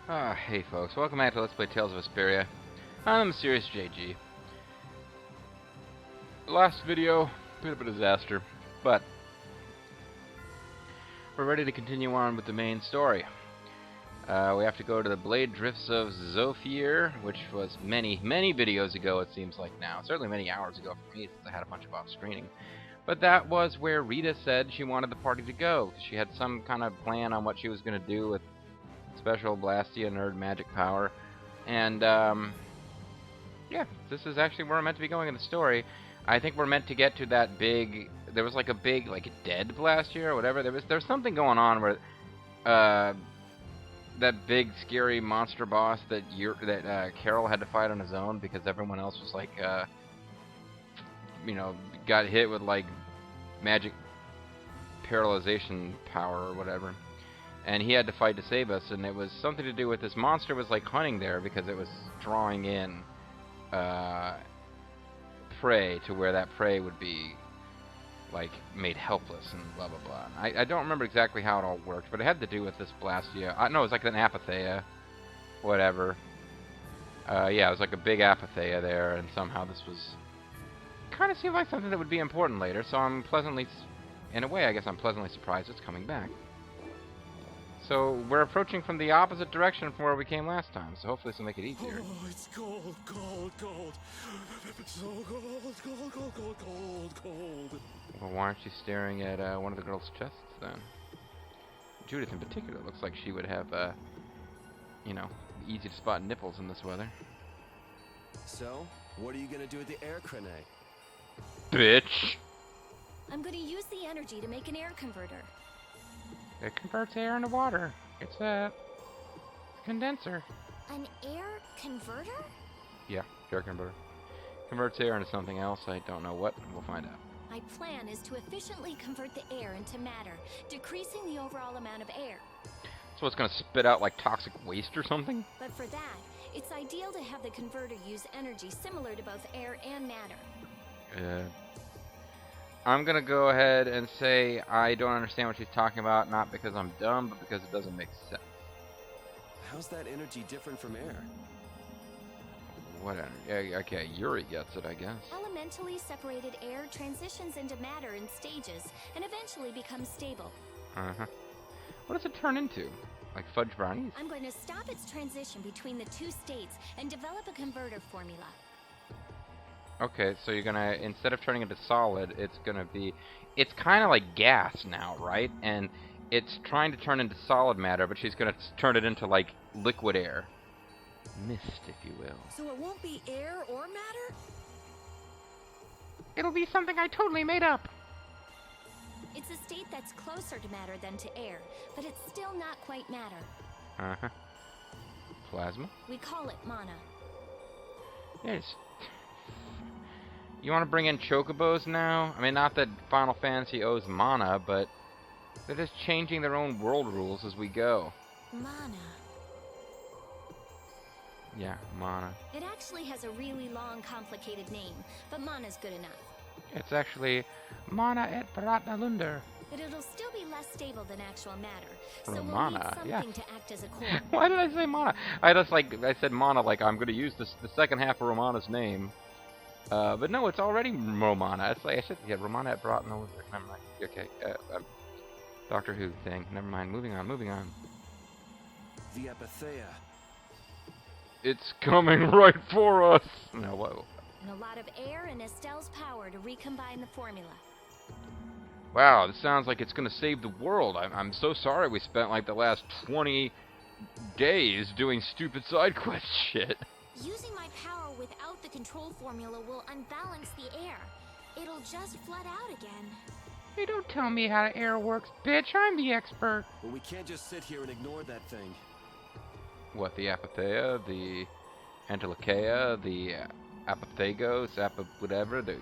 Hey folks, welcome back to Let's Play Tales of Vesperia. I'm MysteriousJG. Last video, bit of a disaster, but we're ready to continue on with the main story. We have to go to the Blade Drifts of Zofir, which was many videos ago, it seems like now. Certainly many hours ago for me, since I had a bunch of off-screening. But that was where Rita said she wanted the party to go. She had some kind of plan on what she was going to do with special Blastia nerd magic power. And, yeah, this is actually where we're meant to be going in the story. I think we're meant to get to that big... There was like a big, like, dead Blastia or whatever. There was something going on where, that big, scary monster boss that Carol had to fight on his own because everyone else was, like, you know, got hit with, like, magic paralyzation power or whatever. And he had to fight to save us, and it was something to do with this monster was like hunting there because it was drawing in prey to where that prey would be like made helpless and blah blah blah. I don't remember exactly how it all worked, but it had to do with this Blastia. No, it was like an Apatheia, whatever. Yeah, it was like a big Apatheia there, and somehow this was kind of seemed like something that would be important later. So I'm pleasantly, in a way, I guess I'm pleasantly surprised it's coming back. So we're approaching from the opposite direction from where we came last time, so hopefully this will make it easier. Oh, it's cold, cold, cold. So cold, cold, cold, cold, cold, cold. Well, why aren't you staring at one of the girls' chests then? Judith in particular looks like she would have, you know, easy to spot nipples in this weather. So, what are you gonna do with the air crane? Bitch! I'm gonna use the energy to make an air converter. It converts air into water. It's a condenser. An air converter? Yeah, air converter. Converts air into something else. I don't know what. We'll find out. My plan is to efficiently convert the air into matter, decreasing the overall amount of air. So it's gonna spit out like toxic waste or something? But for that, it's ideal to have the converter use energy similar to both air and matter. I'm gonna go ahead and say I don't understand what she's talking about, not because I'm dumb, but because it doesn't make sense. How's that energy different from air? What energy? Okay, Yuri gets it, I guess. Elementally separated air transitions into matter in stages and eventually becomes stable. Uh-huh. What does it turn into? Like fudge brownies? I'm going to stop its transition between the two states and develop a converter formula. Okay, so you're gonna, instead of turning into solid, it's gonna be, it's kind of like gas now, right? And it's trying to turn into solid matter, but she's gonna turn it into like liquid air. Mist, if you will. So it won't be air or matter? It'll be something I totally made up. It's a state that's closer to matter than to air, but it's still not quite matter. Uh-huh. Plasma? We call it mana. Yes. You want to bring in chocobos now? I mean, not that Final Fantasy owes mana, but they're just changing their own world rules as we go. Mana. Yeah, mana. It actually has a really long, complicated name, but mana's good enough. It's actually mana et Pratnalunder. But it'll still be less stable than actual matter, so Romana, we'll need something to act as a core. Why did I say mana? I said mana like I'm going to use the second half of Romana's name. But no, it's already Romana. It's like I should get Romana at Broughton. Never mind. Okay, Doctor Who thing. Never mind. Moving on. The Apatheia. It's coming right for us. No, whoa. And a lot of air and Estelle's power to recombine the formula. Wow, this sounds like it's gonna save the world. I'm so sorry we spent like the last 20 days doing stupid side quest shit. Using my power without the control formula will unbalance the air. It'll just flood out again. Hey, don't tell me how the air works, bitch. I'm the expert. Well, we can't just sit here and ignore that thing. What, the Apatheia, the Antilocheia, the Apathagos, whatever, the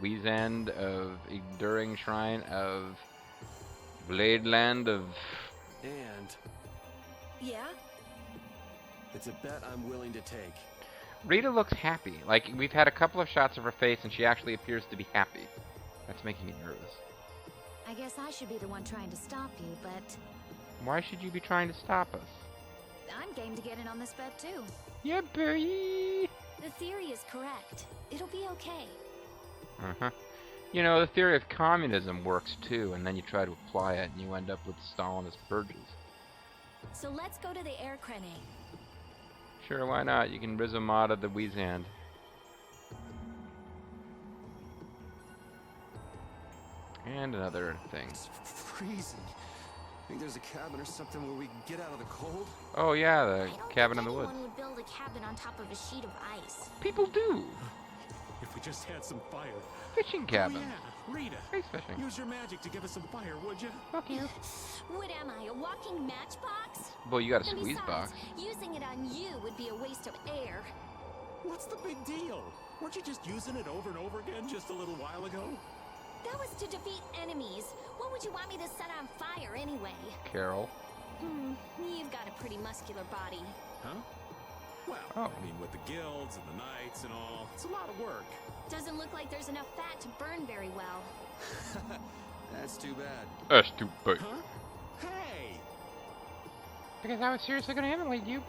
Weezand of Enduring Shrine of Bladeland of... And... Yeah? It's a bet I'm willing to take. Rita looks happy. Like, we've had a couple of shots of her face and she actually appears to be happy. That's making me nervous. I guess I should be the one trying to stop you, but Why should you be trying to stop us? I'm game to get in on this bet too. Yeah, boy. The theory is correct. It'll be okay. Uh-huh. You know, the theory of communism works too, and then you try to apply it, and you end up with Stalinist purges. So let's go to the air crane. Sure, why not? You can Rizomata the Weezand. And another thing. It's freezing. Think there's a cabin or something where we can get out of the cold? Oh yeah, I the don't cabin think in the woods. anyone would build a cabin on top of a sheet of ice. People do. If we just had some fire. Fishing cabin. Oh, yeah. Rita, Space fishing. use your magic to give us some fire, would you? Fuck you. What am I, a walking matchbox? Well, you got a And squeeze besides, box. using it on you would be a waste of air. What's the big deal? Weren't you just using it over and over again just a little while ago? That was to defeat enemies. What would you want me to set on fire anyway? Carol. You've got a pretty muscular body. Huh? Well, Oh. I mean, with the guilds and the knights and all, it's a lot of work. Doesn't look like there's enough fat to burn very well. That's too bad. That's too big. Huh? Hey! Because I was seriously gonna emulate you.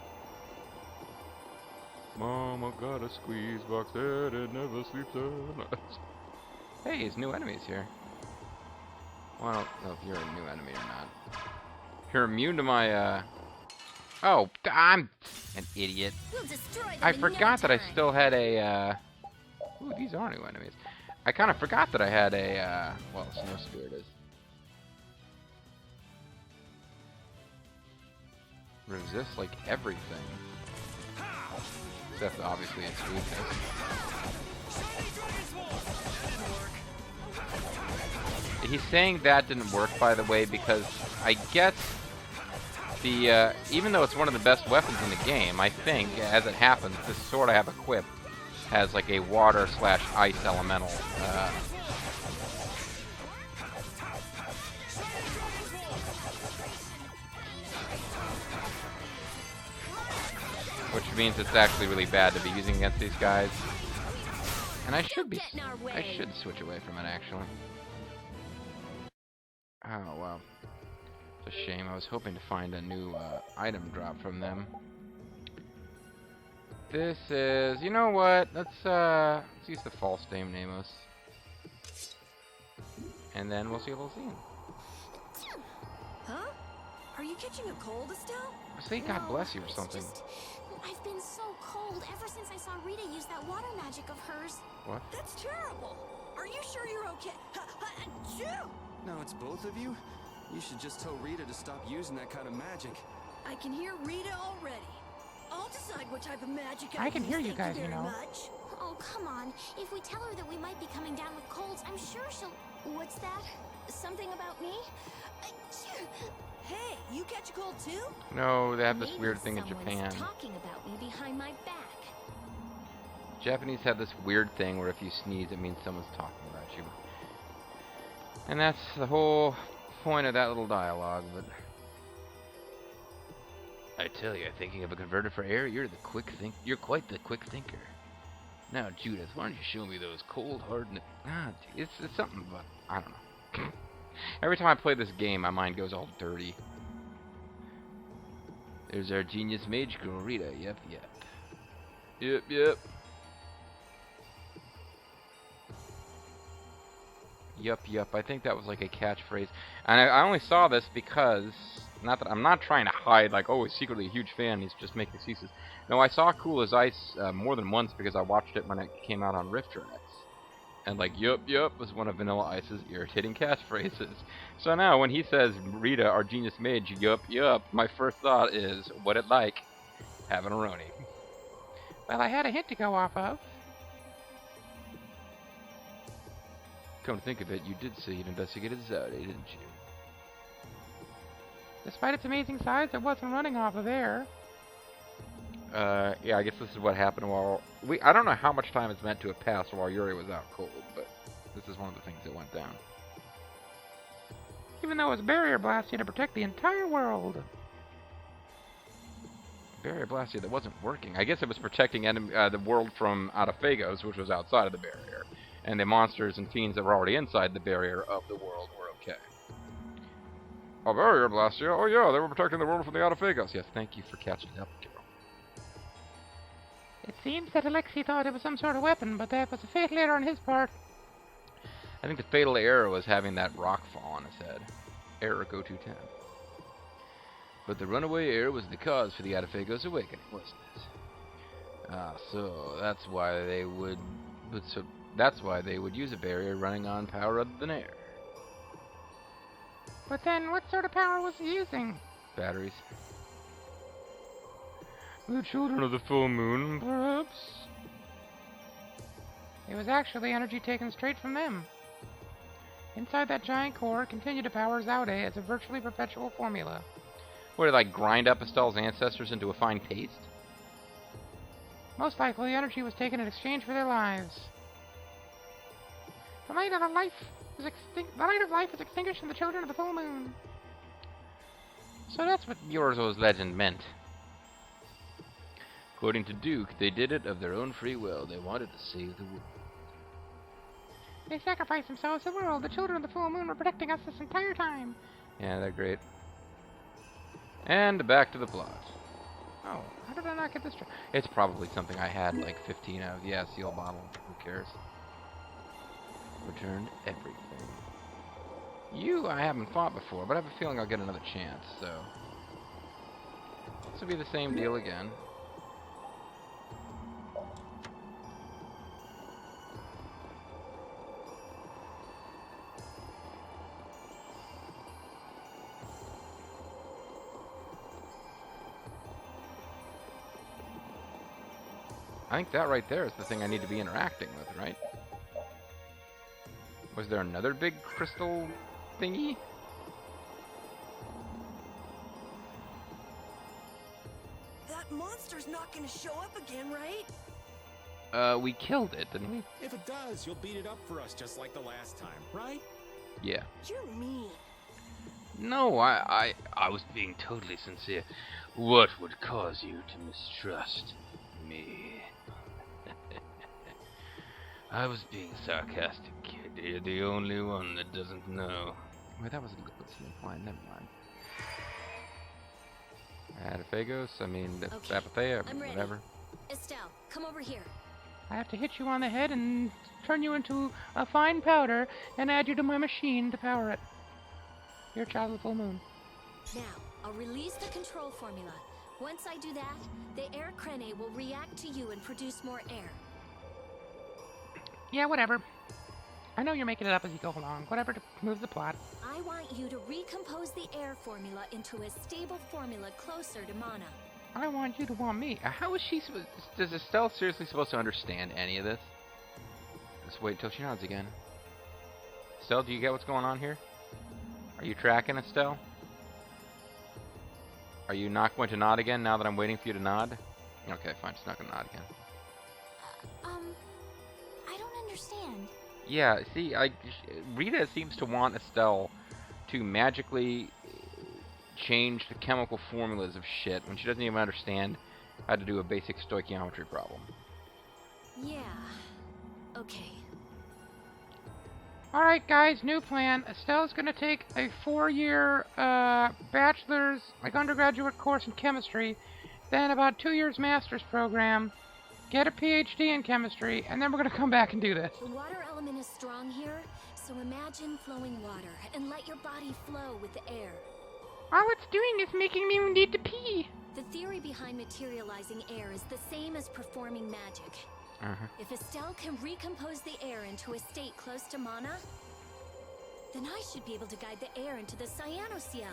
Mama got a squeeze box that it never sleeps at night. Hey, there's new enemies here. Well, I don't know if you're a new enemy or not. You're immune to my, Oh, I'm an idiot. We'll destroy them I in forgot no that I time. still had a, Ooh, these are new enemies. I kind of forgot that I had a, well, Snow Spirit is. Resist, like, everything. Except, obviously, its weakness. He's saying that didn't work, by the way, because I guess the, even though it's one of the best weapons in the game, I think, as it happens, this sword I have equipped has, like, a water/ice elemental, which means it's actually really bad to be using against these guys. And I should Get in our way. I should switch away from it, actually. Oh, wow. It's a shame. I was hoping to find a new item drop from them. This is... You know what? Let's use the false name Namos. And then we'll see what we'll see. Huh? Are you catching a cold, Estelle? Say God No, bless you or it's something. just- I've been so cold ever since I saw Rita use that water magic of hers. What? That's terrible. Are you sure you're okay? Achoo! Now it's both of you? You should just tell Rita to stop using that kind of magic. I can hear Rita already. I'll decide what type of magic I can use, hear you thank guys, very you know. much. Oh, come on. If we tell her that we might be coming down with colds, I'm sure she'll... What's that? Something about me? Achoo! Hey, you catch a cold too? No, they have this Maybe weird thing in someone's Japan. talking about me behind my back. Japanese have this weird thing where if you sneeze, it means someone's talking about you. And that's the whole point of that little dialogue, but... I tell you, thinking of a converter for air, you're quite the quick thinker. Now, Judith, why don't you show me those cold, hard... it's something, but I don't know. Every time I play this game, my mind goes all dirty. There's our genius mage girl, Rita. Yep. Yup. I think that was like a catchphrase. And I only saw this because... Not that I'm not trying to hide, like, oh, he's secretly a huge fan, he's just making excuses. No, I saw Cool as Ice more than once because I watched it when it came out on Rift Tracks. And like, yup, was one of Vanilla Ice's irritating catchphrases. So now, when he says, Rita, our genius mage, yup, my first thought is, what it like? Having a Roni. Well, I had a hint to go off of. Come to think of it, you did say you'd investigated Zode, didn't you? Despite its amazing size, it wasn't running off of air. Yeah, I guess this is what happened while... I don't know how much time it's meant to have passed while Yuri was out cold, but this is one of the things that went down. Even though it was barrier blasted to protect the entire world. Barrier blasted that wasn't working. I guess it was protecting the world from out of Phagos, which was outside of the barrier. And the monsters and fiends that were already inside the barrier of the world were okay. A barrier blast, yeah? Oh yeah, they were protecting the world from the Aeons. Yes, thank you for catching up, Carol. It seems that Alexei thought it was some sort of weapon, but that was a fatal error on his part. I think the fatal error was having that rock fall on his head. Error go to 10. But the runaway error was the cause for the Aeons awakening, wasn't it? So that's why they would use a barrier running on power other than air. But then what sort of power was he using? Batteries. The children of the full moon, perhaps? It was actually energy taken straight from them. Inside that giant core, continue to power Zaude as a virtually perpetual formula. What, did I grind up Estelle's ancestors into a fine paste? Most likely, the energy was taken in exchange for their lives. The light of life is extinguished in the children of the full moon. So that's what Yorzo's legend meant. According to Duke, they did it of their own free will. They wanted to save the world. They sacrificed themselves to the world. The children of the full moon were protecting us this entire time. Yeah, they're great. And back to the plot. Oh, how did I not get this? It's probably something I had like 15 of. Yeah, seal bottle. Who cares? Returned everything. You, I haven't fought before, but I have a feeling I'll get another chance, so... This will be the same deal again. I think that right there is the thing I need to be interacting with, right? Was there another big crystal thingy? That monster's not gonna show up again, right? We killed it, didn't we? If it does, you'll beat it up for us just like the last time, right? Yeah. You're mean. No, I was being totally sincere. What would cause you to mistrust me? I was being sarcastic, kid. You're the only one that doesn't know. Wait, that was a good listening line. Never mind. Aeons, I mean, Okay, Apatheia, I'm ready. whatever. Estelle, come over here. I have to hit you on the head and turn you into a fine powder and add you to my machine to power it. You're a child of the full moon. Now, I'll release the control formula. Once I do that, the air crene will react to you and produce more air. Yeah, whatever. I know you're making it up as you go along. Whatever to move the plot. I want you to recompose the air formula into a stable formula closer to mana. I want you to want me. How is she supposed... Is Estelle seriously supposed to understand any of this? Just wait till she nods again. Estelle, do you get what's going on here? Are you tracking, Estelle? Are you not going to nod again now that I'm waiting for you to nod? Okay, fine. She's not going to nod again. I don't understand. Yeah, see, Rita seems to want Estelle to magically change the chemical formulas of shit when she doesn't even understand how to do a basic stoichiometry problem. Yeah. Okay. Alright guys, new plan. Estelle's gonna take a 4-year bachelor's, like undergraduate course in chemistry, then about 2 years master's program, get a PhD in chemistry, and then we're gonna come back and do this. The water element is strong here, so imagine flowing water and let your body flow with the air. All it's doing is making me need to pee. The theory behind materializing air is the same as performing magic. If Estelle can recompose the air into a state close to mana, then I should be able to guide the air into the Cyano-Ciel.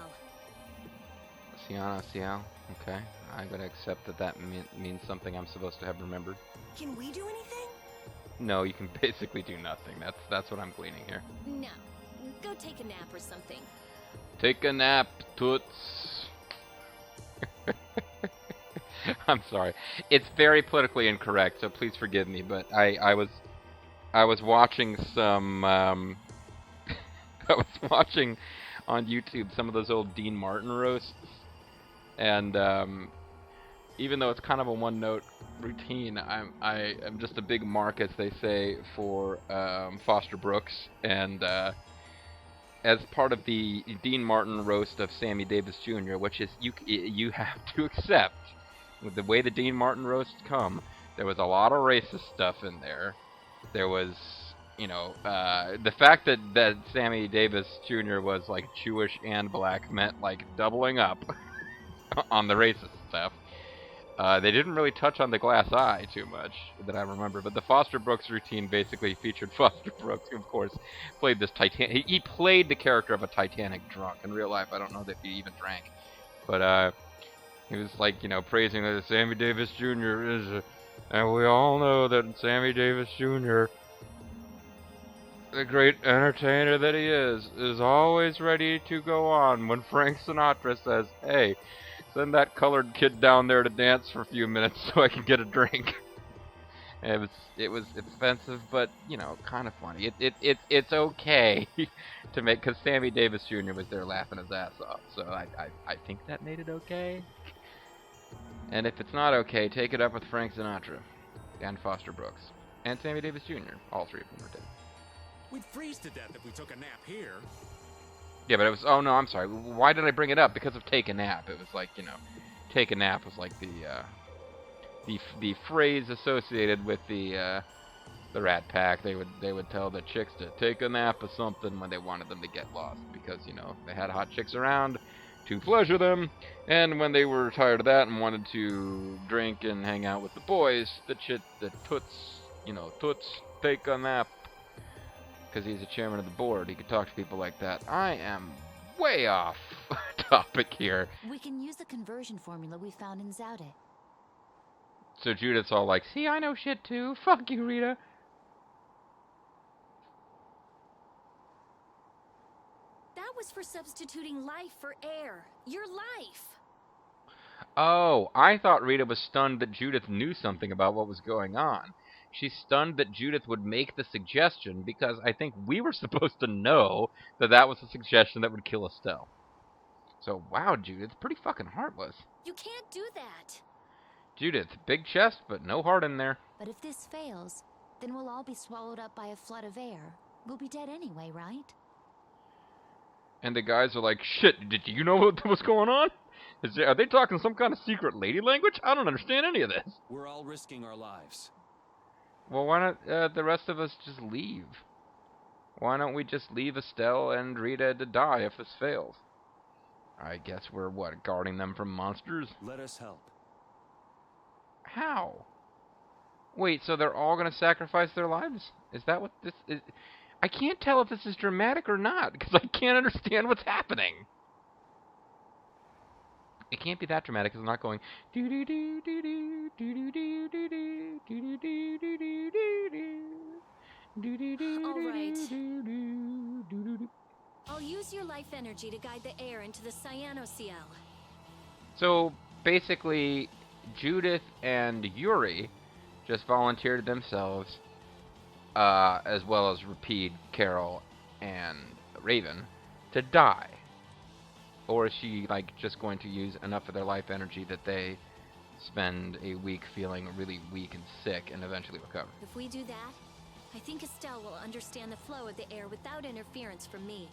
Cyano-Ciel? Okay. I'm gonna accept that means something I'm supposed to have remembered. Can we do anything? No, you can basically do nothing. That's what I'm gleaning here. No. Go take a nap or something. Take a nap, toots. I'm sorry. It's very politically incorrect, so please forgive me. But I was watching some. I was watching on YouTube some of those old Dean Martin roasts, and even though it's kind of a one-note routine, I'm just a big mark, as they say, for Foster Brooks, and as part of the Dean Martin roast of Sammy Davis Jr., which is you have to accept with the way the Dean Martin roasts come. There was a lot of racist stuff in there. There was, the fact that Sammy Davis Jr. was like Jewish and black meant like doubling up on the racist stuff. They didn't really touch on the glass eye too much that I remember, but the Foster Brooks routine basically featured Foster Brooks, who of course played this Titanic. He played the character of a Titanic drunk. In real life, I don't know that he even drank, but he was like, praising that Sammy Davis Jr. is, and we all know that Sammy Davis Jr., the great entertainer that he is always ready to go on when Frank Sinatra says, "Hey, send that colored kid down there to dance for a few minutes so I can get a drink." And it was offensive, but kind of funny. It's okay to make, because Sammy Davis Jr. was there laughing his ass off, so I think that made it okay. And if it's not okay, take it up with Frank Sinatra and Foster Brooks and Sammy Davis Jr. All three of them were dead. We'd freeze to death if we took a nap here. Yeah, but it was, oh no, I'm sorry. Why did I bring it up? Because of take a nap. It was like, take a nap was like the phrase associated with the Rat Pack. They would tell the chicks to take a nap or something when they wanted them to get lost, because they had hot chicks around to pleasure them, and when they were tired of that and wanted to drink and hang out with the boys, the toots take a nap. Because he's the chairman of the board, he could talk to people like that. I am way off topic here. We can use the conversion formula we found in Zaude. So Judith's all like, "See, I know shit too. Fuck you, Rita." That was for substituting life for air. Your life. oh, I thought Rita was stunned that Judith knew something about what was going on. She's stunned that Judith would make the suggestion, because I think we were supposed to know that was a suggestion that would kill Estelle. So, wow, Judith, pretty fucking heartless. You can't do that. Judith, big chest, but no heart in there. But if this fails, then we'll all be swallowed up by a flood of air. We'll be dead anyway, right? And the guys are like, shit, did you know what was going on? Are they talking some kind of secret lady language? I don't understand any of this. We're all risking our lives. Well, why not the rest of us just leave? Why don't we just leave Estelle and Rita to die if this fails? I guess we're, guarding them from monsters? Let us help. How? Wait, so they're all going to sacrifice their lives? Is that what this is? I can't tell if this is dramatic or not, because I can't understand what's happening. It can't be that dramatic, because it's not going do do do do do do do do do do do do do do do. All right. I'll use your life energy to guide the air into the cyanoceal. So basically, Judith and Yuri just volunteered themselves, as well as Rapide, Carol, and Raven, to die. Or is she, just going to use enough of their life energy that they spend a week feeling really weak and sick and eventually recover? If we do that, I think Estelle will understand the flow of the air without interference from me.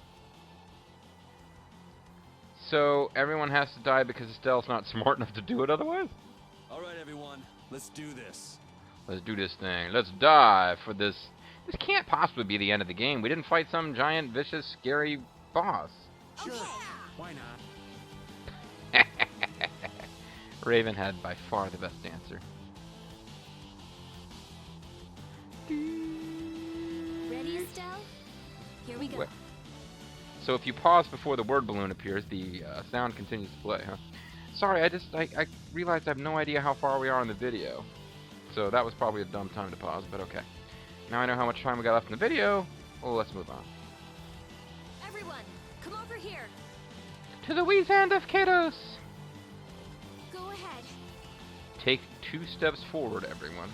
So everyone has to die because Estelle's not smart enough to do it otherwise? All right, everyone, let's do this. Let's do this thing. Let's die for this. This can't possibly be the end of the game. We didn't fight some giant, vicious, scary boss. Sure. Why not? Raven had by far the best answer. Ready, Estelle? Here we go. What? So if you pause before the word balloon appears, the sound continues to play, huh? Sorry, I realized I have no idea how far we are in the video. So that was probably a dumb time to pause, but okay. Now I know how much time we got left in the video. Well, let's move on. Everyone, come over here. To the wee hand of Kados. Go ahead. Take 2 steps forward, everyone.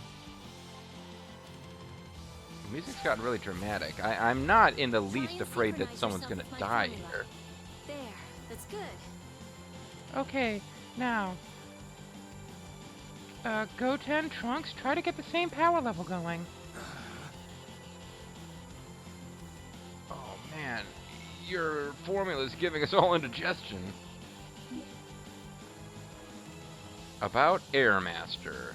The music's gotten really dramatic. I'm not in the least afraid that someone's gonna die here. There, that's good. Okay, now. Goten, Trunks, try to get the same power level going. Oh man, Your formula is giving us all indigestion. About Airmaster.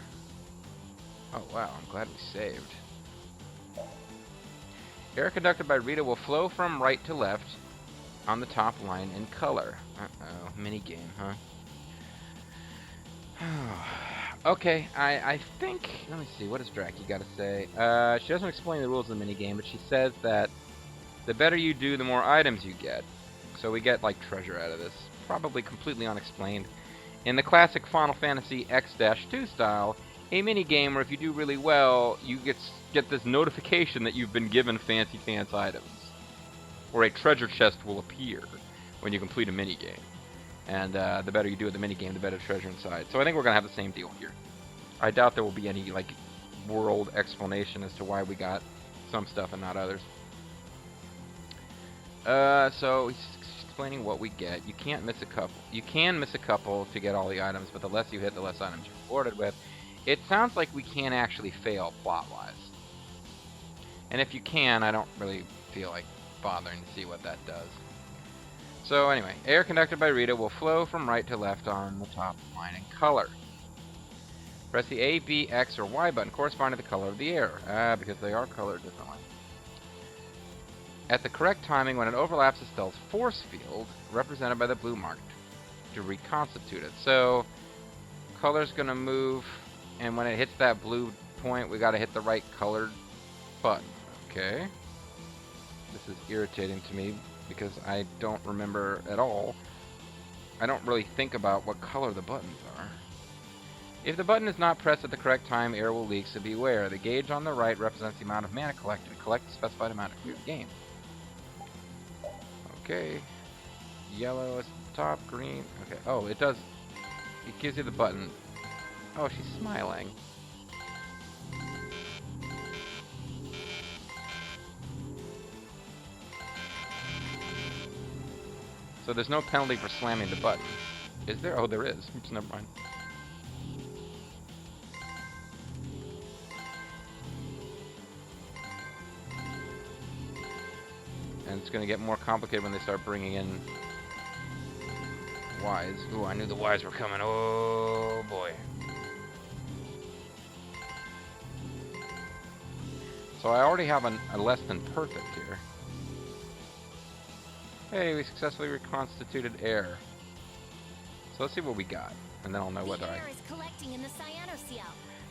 Oh wow, I'm glad we saved. Air conducted by Rita will flow from right to left on the top line in color. Uh-oh, minigame, huh? Okay, I think... Let me see, what does Draki got to say? She doesn't explain the rules of the minigame, but she says that the better you do, the more items you get. So we get, like, treasure out of this. Probably completely unexplained. In the classic Final Fantasy X-2 style, a minigame where if you do really well, you get this notification that you've been given fancy pants items. Or a treasure chest will appear when you complete a minigame. And the better you do at the minigame, the better treasure inside. So I think we're going to have the same deal here. I doubt there will be any, like, world explanation as to why we got some stuff and not others. So he's explaining what we get. You can't miss a couple. You can miss a couple to get all the items, but the less you hit, the less items you're rewarded with. It sounds like we can't actually fail plot-wise. And if you can, I don't really feel like bothering to see what that does. So anyway, air conducted by Rita will flow from right to left on the top line in color. Press the A, B, X, or Y button corresponding to the color of the air. Because they are colored differently. At the correct timing, when it overlaps Estelle's force field, represented by the blue mark, to reconstitute it. So, color's gonna move, and when it hits that blue point, we gotta hit the right colored button. Okay. This is irritating to me, because I don't remember at all. I don't really think about what color the buttons are. If the button is not pressed at the correct time, air will leak, so beware. The gauge on the right represents the amount of mana collected. Collect the specified amount to clear the game. Okay. Yellow is the top, green. Okay. Oh, it does. It gives you the button. Oh, she's smiling. So there's no penalty for slamming the button. Is there? Oh, there is. Oops, never mind. And it's going to get more complicated when they start bringing in Ys. Ooh, I knew the Ys were coming. Oh, boy. So I already have a less than perfect here. Hey, we successfully reconstituted air. So let's see what we got, and then I'll know whether The air is collecting in the cyanoseal.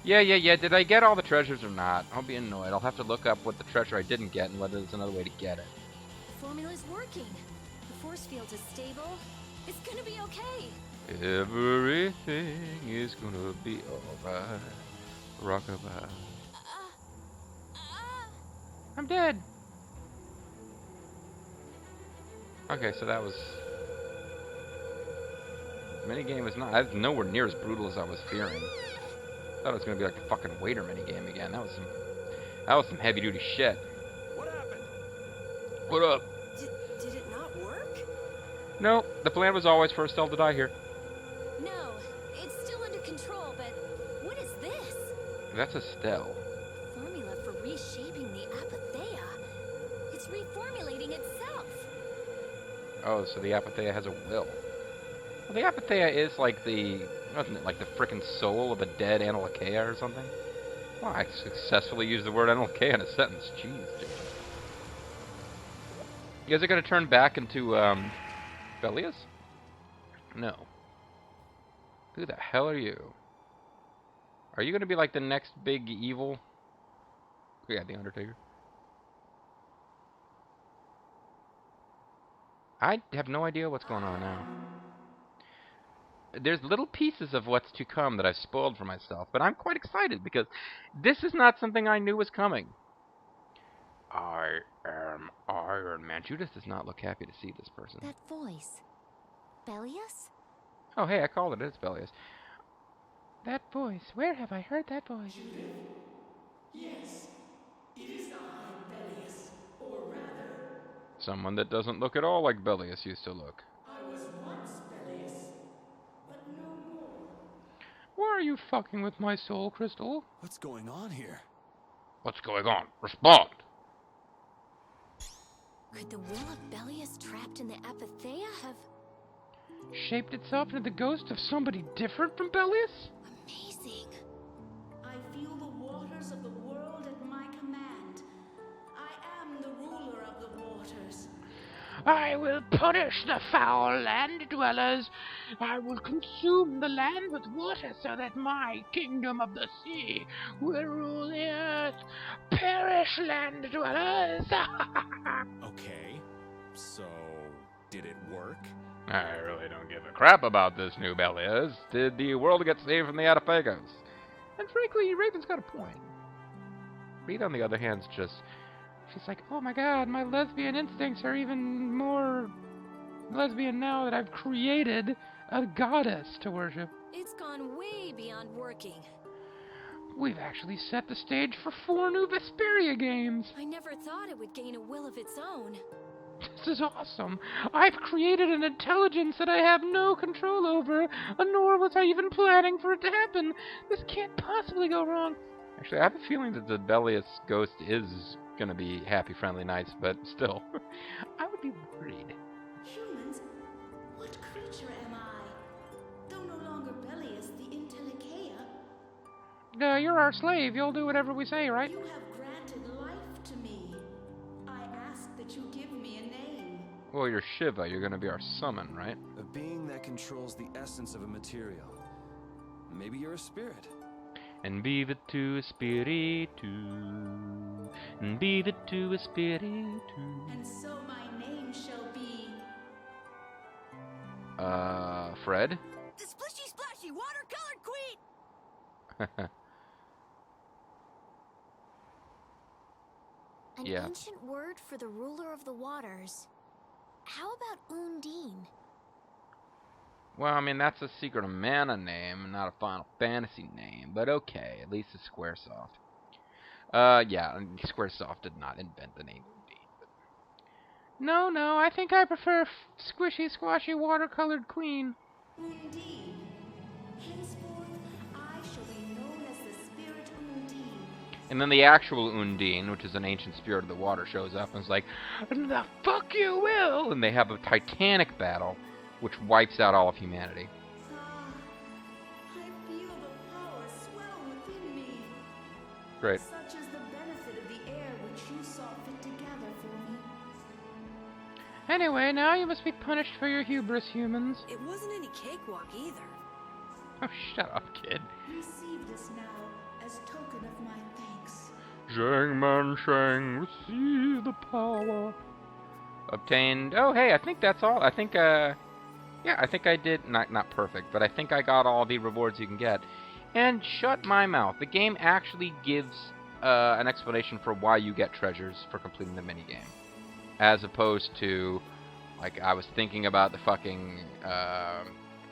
Yeah. Did I get all the treasures or not? I'll be annoyed. I'll have to look up what the treasure I didn't get and whether there's another way to get it. The formula's working. The force field is stable. It's gonna be okay. Everything is gonna be alright. Rockabye. I'm dead. Okay, so that was... Minigame was not... That's nowhere near as brutal as I was fearing. I thought it was gonna be like the fucking waiter minigame again. That was some heavy-duty shit. What happened? What up? Did it not work? No, the plan was always for Estelle to die here. No, it's still under control, but what is this? That's Estelle. Formula for reshaping the apatheia. It's reformulating itself. Oh, so the Apatheia has a will. Well, the Apatheia is like the... Wasn't it like the frickin' soul of a dead Analakea or something? Well, I successfully used the word Analakea in a sentence. Jeez, dude. You guys are gonna turn back into, Belias? No. Who the hell are you? Are you gonna be like the next big evil? Yeah, the Undertaker. I have no idea what's going on now. There's little pieces of what's to come that I've spoiled for myself, but I'm quite excited because this is not something I knew was coming. I am Iron Man. Judith does not look happy to see this person. That voice. Belius? Oh, hey, I called it. It's Belias. That voice. Where have I heard that voice? Yes, it is I, Belius, or rather, Someone that doesn't look at all like Belias used to look. I was once Belius, but no more. Why are you fucking with my soul crystal? What's going on here? What's going on? Respond! Could the will of Belius trapped in the apatheia have... shaped itself into the ghost of somebody different from Belius? Amazing. I feel the waters of the world at my command. I am the ruler of the waters. I will punish the foul land dwellers. I will consume the land with water so that my kingdom of the sea will rule the earth. Perish, land dwellers! Okay, so did it work? I really don't give a crap about this new Belias. Did the world get saved from the Atapagos? And frankly, Raven's got a point. Reed, on the other hand, is just... She's like, oh my god, my lesbian instincts are even more lesbian now that I've created a goddess to worship. It's gone way beyond working. We've actually set the stage for 4 new Vesperia games. I never thought it would gain a will of its own. This is awesome. I've created an intelligence that I have no control over, nor was I even planning for it to happen. This can't possibly go wrong. Actually, I have a feeling that the Belias ghost is gonna be happy, friendly, nice, but still. I would be worried. Humans? What creature am I? Though no longer Belius the Intellicaea, You're our slave. You'll do whatever we say, right? you have granted life to me. I ask that you give me a name. Well, you're Shiva. You're gonna be our summon, right? A being that controls the essence of a material. Maybe you're a spirit. And be the two spiritu. And be the two spiritu. And so my name shall be... Fred? The splishy splashy watercolored queen! An Yeah. ancient word for the ruler of the waters. How about Undine? Well, I mean, that's a Secret of Mana name, not a Final Fantasy name, but okay, at least it's Squaresoft. Yeah, Squaresoft did not invent the name Undine. No, I think I prefer squishy, squashy, watercolored queen. Undine. Henceforth, I shall be known as the spirit Undine. And then the actual Undine, which is an ancient spirit of the water, shows up and is like, the fuck you will! And they have a titanic battle, which wipes out all of humanity. Ah, I feel the power swell within me. Great. Such is the benefit of the air which you saw fit to gather for me. Anyway, now you must be punished for your hubris, humans. It wasn't any cakewalk either. Oh, shut up, kid. Receive this now as token of my thanks. Zhang Man Shang, receive the power. Obtained. Oh, hey, I think that's all. I think, yeah, I think I did, not perfect, but I think I got all the rewards you can get. And shut my mouth. The game actually gives an explanation for why you get treasures for completing the minigame. As opposed to, like, I was thinking about the fucking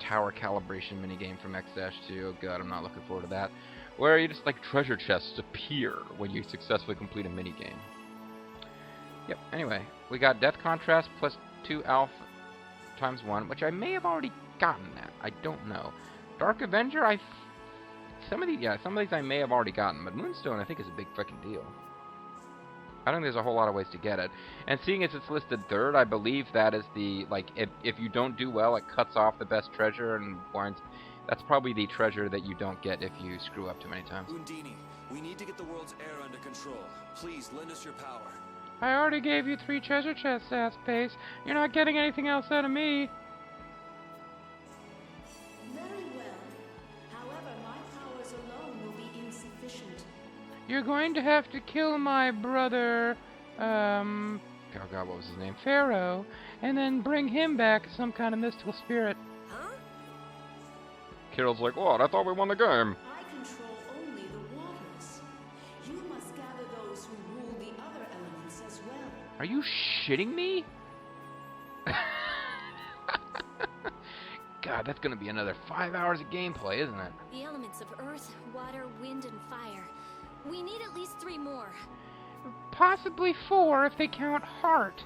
tower calibration minigame from X-2. Oh god, I'm not looking forward to that. Where you just, like, treasure chests appear when you successfully complete a minigame. Yep, anyway, we got Death Contrast plus 2 Alpha times 1, which I may have already gotten that. I don't know. Dark Avenger, some of these I may have already gotten, but Moonstone I think is a big fucking deal. I don't think there's a whole lot of ways to get it. And seeing as it's listed third, I believe that is the, like, if you don't do well, it cuts off the best treasure and winds... That's probably the treasure that you don't get if you screw up too many times. Undine, we need to get the world's air under control. Please, lend us your power. I already gave you 3 treasure chests, ass-face. You're not getting anything else out of me. Very well. However, my powers alone will be insufficient. You're going to have to kill my brother, Oh god, what was his name? Pharaoh, and then bring him back as some kind of mystical spirit. Huh? Kirill's like, what? I thought we won the game. I control only the waters. You must gather those who rule the other elements as well. Are you shitting me? God, that's gonna be another 5 hours of gameplay, isn't it? The elements of earth, water, wind, and fire. We need at least 3 more. Possibly 4 if they count heart.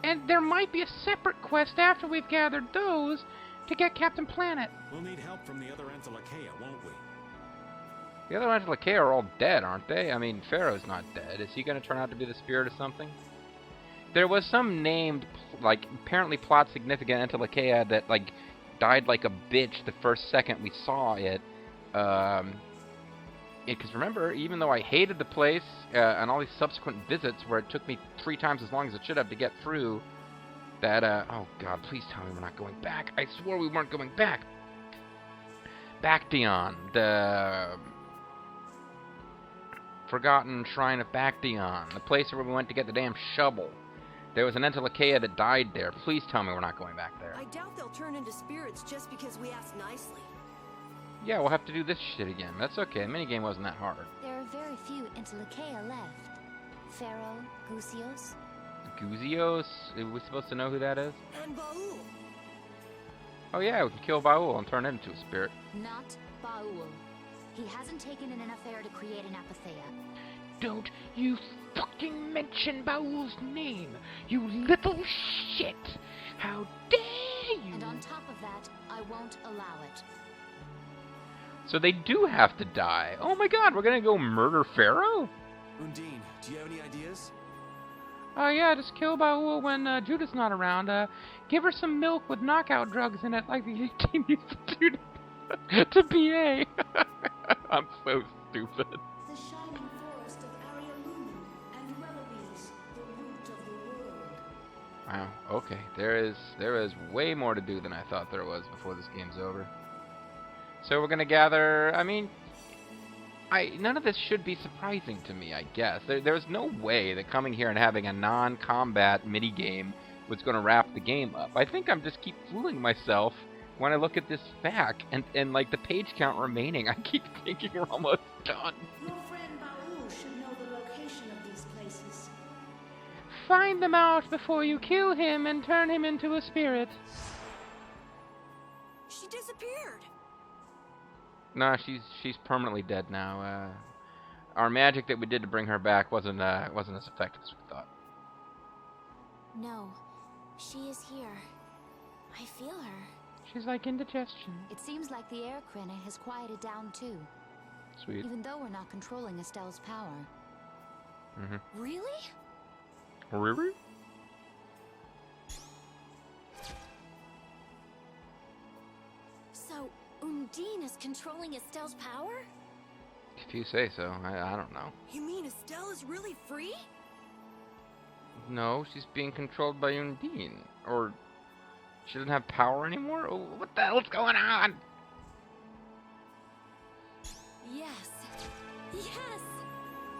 And there might be a separate quest after we've gathered those to get Captain Planet. We'll need help from the other Antilochaea, won't we? The other Antilochaea are all dead, aren't they? I mean, Pharaoh's not dead. Is he gonna turn out to be the spirit of something? There was some named, like, apparently plot significant Entelekea that, like, died like a bitch the first second we saw it. Because remember, even though I hated the place and all these subsequent visits where it took me 3 times as long as it should have to get through, that, oh god, please tell me we're not going back. I swore we weren't going back. Bacteon, the forgotten shrine of Bacteon, the place where we went to get the damn shovel. There was an Entelekea that died there. Please tell me we're not going back there. I doubt they'll turn into spirits just because we asked nicely. Yeah, we'll have to do this shit again. That's okay. The minigame wasn't that hard. There are very few Entelekea left. Pharaoh, Gusios. Gusios? Are we supposed to know who that is? And Baul. Oh yeah, we can kill Baul and turn it into a spirit. Not Baul. He hasn't taken in enough air to create an apatheia. Don't you fucking mention Baul's name, you little shit! How dare you! And on top of that, I won't allow it. So they do have to die. Oh my god, we're gonna go murder Pharaoh? Undine, do you have any ideas? Yeah, just kill Baul when Judah's not around. Give her some milk with knockout drugs in it like the team used to do to BA. I'm so stupid. The shining forest of Arialumen and Reloise, the root of the world. Wow, okay. There is way more to do than I thought there was before this game's over. So we're gonna gather, I mean, none of this should be surprising to me, I guess. There's no way that coming here and having a non-combat minigame was gonna wrap the game up. I think I'm just keep fooling myself when I look at this fact and like the page count remaining. I keep thinking we're almost done. Your friend Baul should know the location of these places. Find them out before you kill him and turn him into a spirit. She disappeared. No, she's permanently dead now. Our magic that we did to bring her back wasn't as effective as we thought. No, she is here. I feel her. She's like indigestion. It seems like the air crenate has quieted down too. Sweet. Even though we're not controlling Estelle's power. Mm-hmm. Really? Really? So, Undine is controlling Estelle's power? If you say so. I don't know. You mean Estelle is really free? No, she's being controlled by Undine. Or she doesn't have power anymore? Oh, what the hell's going on? Yes. Yes!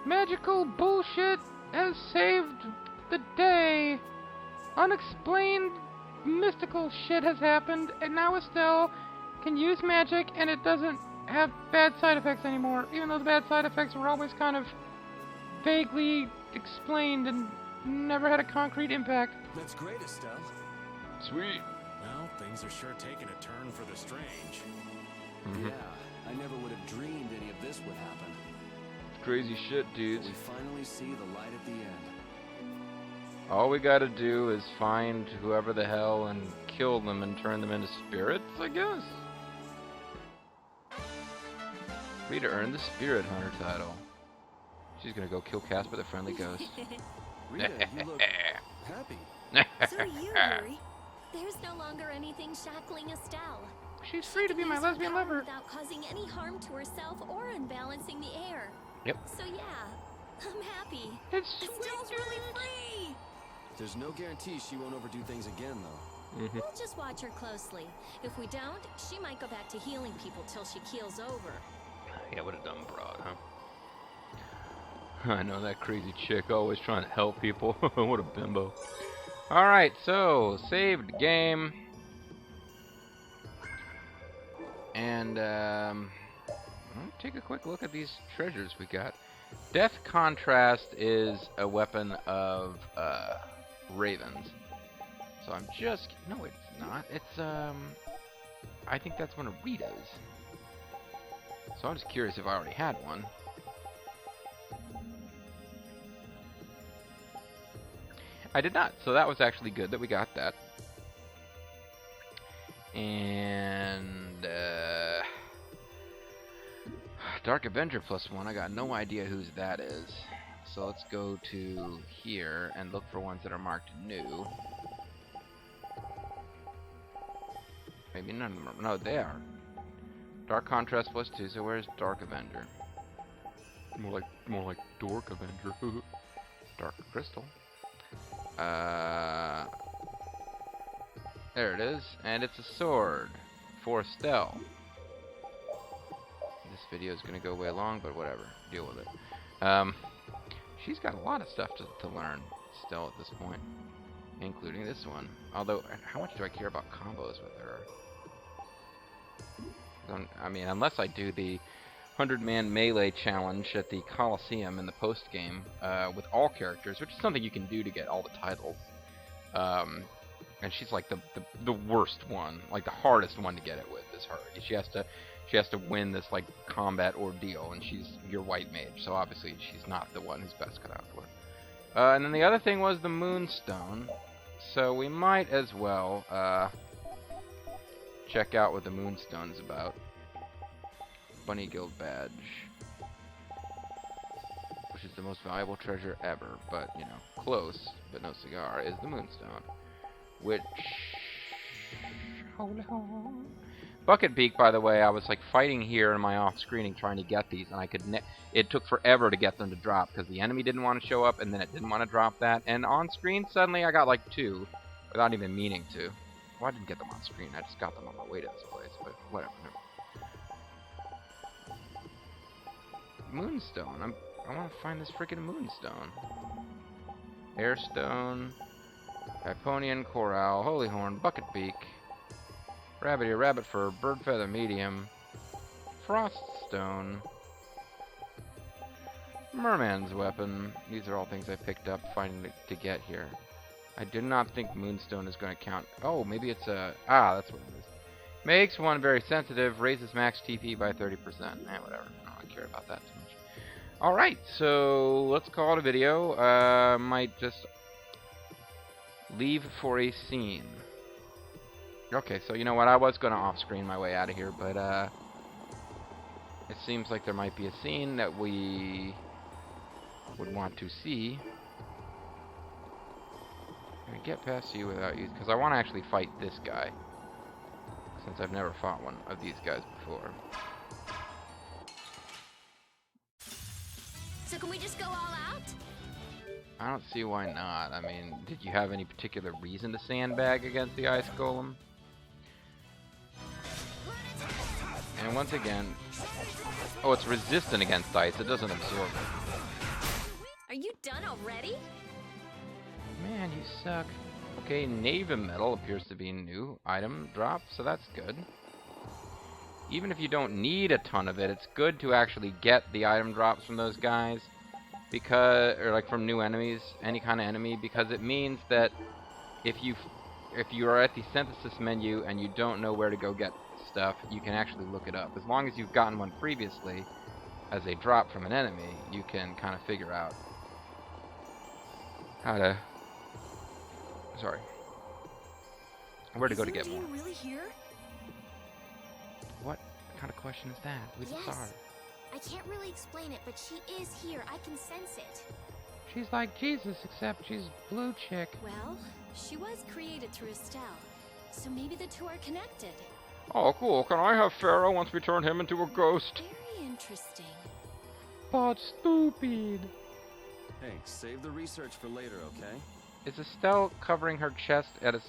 Magical bullshit has saved the day. Unexplained mystical shit has happened, and now Estelle can use magic and it doesn't have bad side effects anymore, even though the bad side effects were always kind of vaguely explained and never had a concrete impact. That's great, Estelle. Sweet. Well, things are sure taking a turn for the strange. Yeah, I never would have dreamed any of this would happen. Crazy shit, dudes. We finally see the light at the end. All we gotta do is find whoever the hell and kill them and turn them into spirits, I guess? Free to earn the Spirit Hunter title. She's gonna go kill Casper the Friendly Ghost. Rita, you look happy. So do you, Yuri. There's no longer anything shackling Estelle. She's free to be my Use her lesbian power lover. without causing any harm to herself or unbalancing the air. Yep. So yeah, I'm happy. It's Estelle's really free! There's no guarantee she won't overdo things again, though. We'll just watch her closely. If we don't, she might go back to healing people till she keels over. Yeah, what a dumb broad, huh? I know, that crazy chick always trying to help people. What a bimbo. Alright, so, saved game. And, take a quick look at these treasures we got. Death Contrast is a weapon of, ravens. So I'm just... No, it's not. It's, I think that's one of Rita's. So I'm just curious if I already had one. I did not, so that was actually good that we got that. And, Dark Avenger +1, I got no idea whose that is. so let's go to here and look for ones that are marked new. Maybe none of them are. No, they are. Dark Contrast was 2, so where's Dark Avenger? More like Dork Avenger. Dark Crystal. There it is, and it's a sword for Estelle. This video is gonna go way long, but whatever. Deal with it. She's got a lot of stuff to learn still at this point, including this one. Although, how much do I care about combos with her? I mean, unless I do the 100-man melee challenge at the Coliseum in the post-game with all characters, which is something you can do to get all the titles. And she's like the worst one, like the hardest one to get it with is her. She has to win this like combat ordeal, and she's your white mage, so obviously she's not the one who's best cut out for it. And then the other thing was the Moonstone, so we might as well check out what the Moonstone's about. Bunny Guild badge, which is the most valuable treasure ever, but you know, close but no cigar, is the Moonstone, which Bucket Beak, by the way, I was like fighting here in my off-screening trying to get these, and I could it took forever to get them to drop because the enemy didn't want to show up, and then it didn't want to drop that, and on screen suddenly I got like 2 without even meaning to. Well, I didn't get them on screen, I just got them on my way to this place, but whatever. Moonstone. I want to find this freaking Moonstone. Airstone, Hyponian Coral, Holy Horn, Bucket Beak, Rabbit Ear, Rabbit Fur, Bird Feather Medium, Froststone, Merman's Weapon. These are all things I picked up finding to get here. I do not think Moonstone is going to count. Oh, maybe it's a... Ah, that's what it is. Makes one very sensitive, raises max TP by 30%. Whatever. I don't care about that too much. Alright, so let's call it a video. Might just leave for a scene. Okay, so you know what? I was going to off-screen my way out of here, but it seems like there might be a scene that we would want to see. Can I get past you without you? Because I want to actually fight this guy, since I've never fought one of these guys before. So can we just go all out? I don't see why not. I mean, did you have any particular reason to sandbag against the Ice Golem? And once again... Oh, it's resistant against ice. It doesn't absorb it. Are you done already? Man, you suck. Okay, Navy Metal appears to be a new item drop, so that's good. Even if you don't need a ton of it, it's good to actually get the item drops from those guys, because, or like from new enemies, any kind of enemy, because it means that if you are at the synthesis menu and you don't know where to go get stuff, you can actually look it up. As long as you've gotten one previously as a drop from an enemy, you can kind of figure out how to... Sorry. Where to go to get more. Really here? What kind of question is that? We just saw her. I can't really explain it, but she is here. I can sense it. She's like Jesus, except she's blue chick. Well, she was created through Estelle, so maybe the two are connected. Oh, cool. Can I have Pharaoh once we turn him into a ghost? Very interesting. But stupid. Hey, save the research for later, okay? Is Estelle covering her chest at a...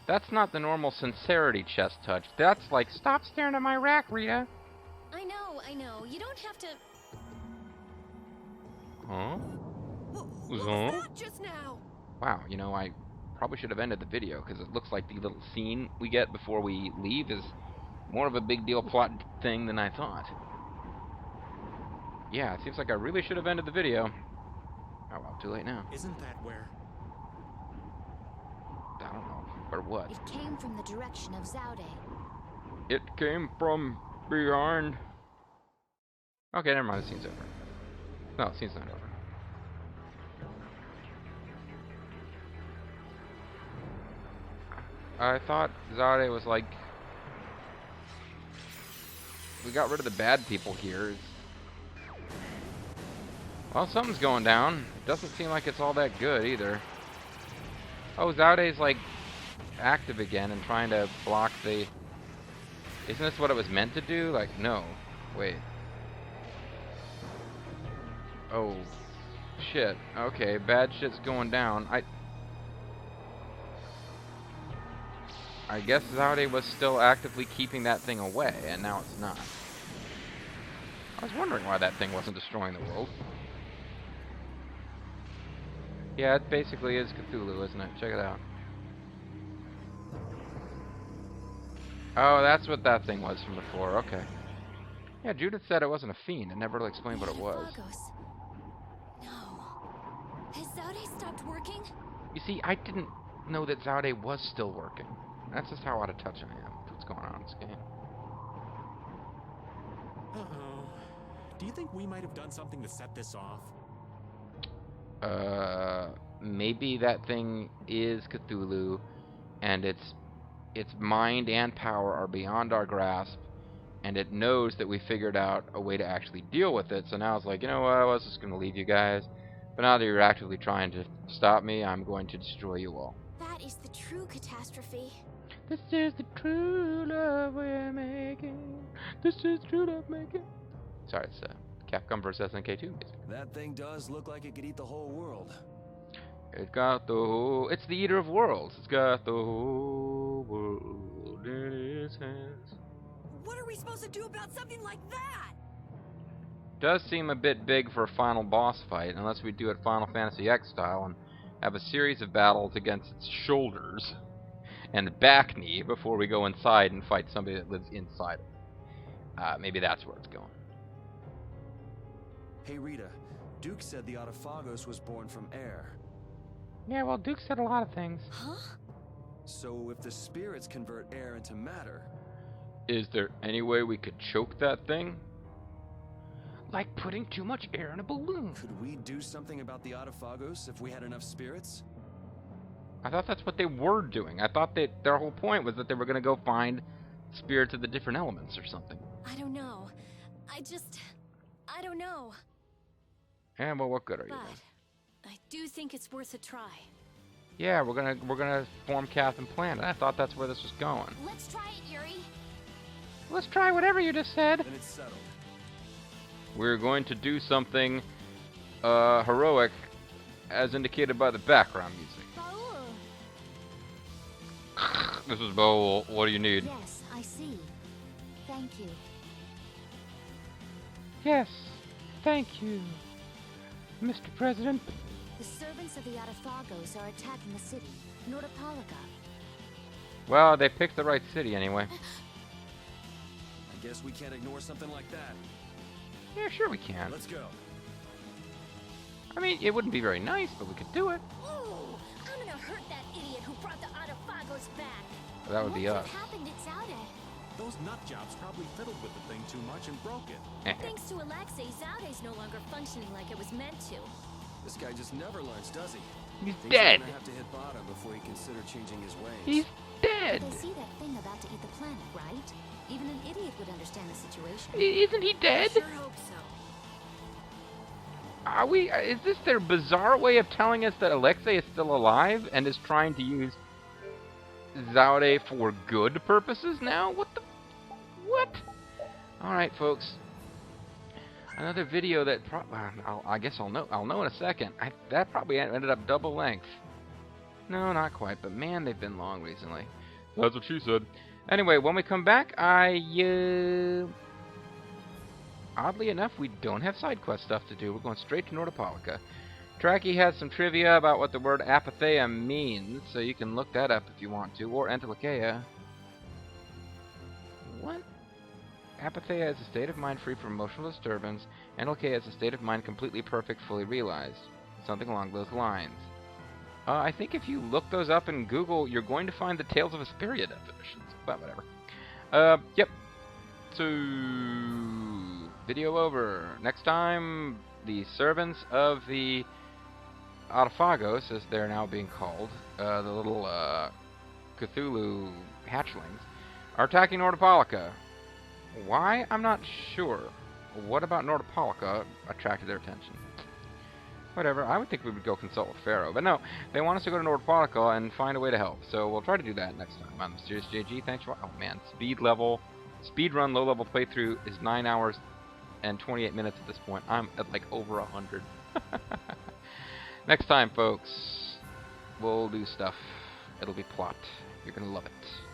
That's not the normal sincerity chest touch. That's like, Stop staring at my rack, Rita. I know. You don't have to... Huh? What was that just now? Wow, you know, I probably should have ended the video, because it looks like the little scene we get before we leave is more of a big deal plot thing than I thought. Yeah, it seems like I really should have ended the video. Oh well, too late now. Isn't that where? I don't know. Or what? It came from the direction of Zaude. It came from behind. Okay, never mind. The scene's over. No, the scene's not over. I thought Zaude was like... We got rid of the bad people here. Well, something's going down. It doesn't seem like it's all that good either. Oh, Zaude's like active again and trying to block the... Isn't this what it was meant to do? Like, no. Wait. Oh, shit. Okay, bad shit's going down. I guess Zaude was still actively keeping that thing away, and now it's not. I was wondering why that thing wasn't destroying the world. Yeah, it basically is Cthulhu, isn't it? Check it out. Oh, that's what that thing was from before. Okay. Yeah, Judith said it wasn't a fiend. It never really explained what it was. No. Has Zaude stopped working? You see, I didn't know that Zaude was still working. That's just how out of touch I am with what's going on in this game. Uh-oh. Do you think we might have done something to set this off? Maybe that thing is Cthulhu, and its mind and power are beyond our grasp, and it knows that we figured out a way to actually deal with it, so now it's like, you know what, I was just going to leave you guys, but now that you're actively trying to stop me, I'm going to destroy you all. That is the true catastrophe. This is the true love we're making. This is true love making. Sorry, it's Capcom vs. SNK2 music. That thing does look like it could eat the whole world. It's got the whole... It's the eater of worlds. It's got the whole world in its hands. What are we supposed to do about something like that? Does seem a bit big for a final boss fight, unless we do it Final Fantasy X style and have a series of battles against its shoulders and the back knee before we go inside and fight somebody that lives inside it. Maybe that's where it's going. Hey Rita, Duke said the Autophagos was born from air. Yeah, well, Duke said a lot of things. Huh? So if the spirits convert air into matter... Is there any way we could choke that thing? Like putting too much air in a balloon. Could we do something about the Autophagos if we had enough spirits? I thought that's what they were doing. I thought that their whole point was that they were going to go find spirits of the different elements or something. I don't know. I don't know. Yeah, well, what good are you But then? I do think it's worth a try. Yeah, we're gonna form Cath and Planet. I thought that's where this was going. Let's try it, Yuri. Let's try whatever you just said. Then it's settled. We're going to do something heroic, as indicated by the background music. Baul. This is Bo. What do you need? Yes, I see. Thank you. Yes, thank you, Mr. President. The servants of the Autophagos are attacking the city, Nordopolica. Well, they picked the right city anyway. I guess we can't ignore something like that. Yeah, sure we can. Let's go. I mean, it wouldn't be very nice, but we could do it. Ooh, I'm gonna hurt that idiot who brought the Autophagos back. That would be us. What happened at Zaude? Those nut jobs probably fiddled with the thing too much and broke it. Thanks to Alexei, Zaude's no longer functioning like it was meant to. This guy just never learns, does he? He's Thinks dead. He's gonna have to hit bottom before he consider changing his ways. He's dead. They see that thing about to eat the planet, right? Even an idiot would understand the situation. Isn't he dead? Sure hope so. Are we? Is this their bizarre way of telling us that Alexei is still alive and is trying to use Zaude for good purposes now? What the? What? All right, folks. Another video that I guess I'll know in a second. That probably ended up double length. No, not quite. But man, they've been long recently. That's what she said. Anyway, when we come back, oddly enough, we don't have side quest stuff to do. We're going straight to Nordopolica. Tracky has some trivia about what the word apatheia means, so you can look that up if you want to, or entelikeia. What? Apatheia is a state of mind free from emotional disturbance. Entelikeia is a state of mind completely perfect, fully realized. Something along those lines. I think if you look those up in Google, you're going to find the Tales of Vesperia definitions. But whatever. Yep. So, video over. Next time, the servants of the Autophagos, as they're now being called, the little Cthulhu hatchlings, are attacking Nordopolica. Why? I'm not sure. What about Nordopolica attracted their attention? Whatever. I would think we would go consult with Pharaoh. But no, they want us to go to Nord Particle and find a way to help. So we'll try to do that next time on MysteriousJG. Thanks for... Oh, man. Speed run low-level playthrough is 9 hours and 28 minutes at this point. I'm at like over 100. Next time, folks, we'll do stuff. It'll be plot. You're going to love it.